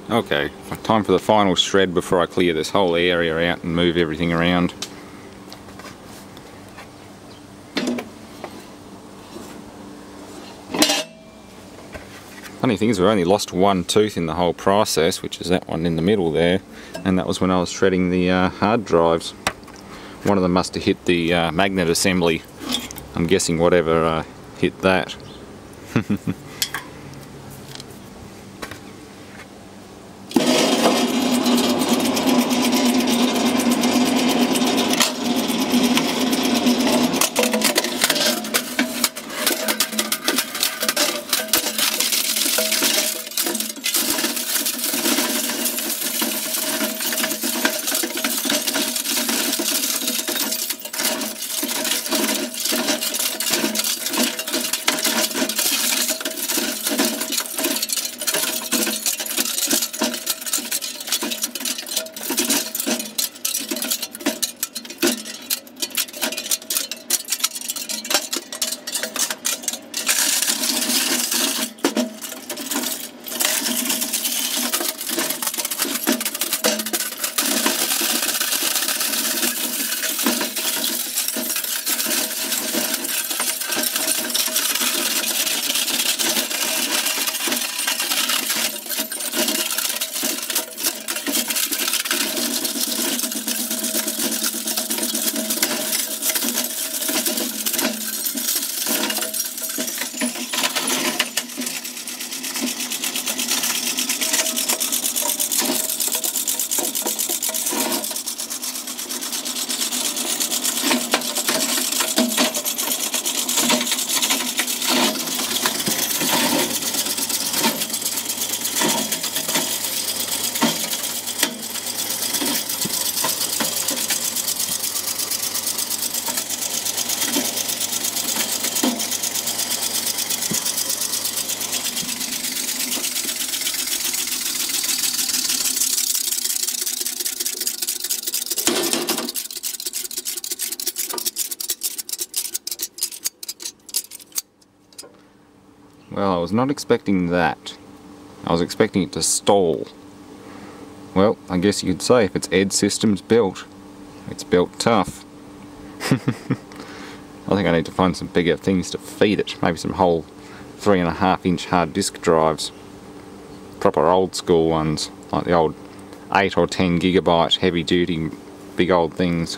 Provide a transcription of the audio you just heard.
Okay, time for the final shred before I clear this whole area out and move everything around. Funny thing is, we've only lost one tooth in the whole process, which is that one in the middle there, and that was when I was shredding the hard drives. One of them must have hit the magnet assembly. I'm guessing whatever hit that. Well, I was not expecting that. I was expecting it to stall. Well, I guess you could say if it's Ed Systems built, it's built tough. I think I need to find some bigger things to feed it. Maybe some whole 3.5-inch hard disk drives. Proper old school ones, like the old 8 or 10 gigabyte heavy duty big old things.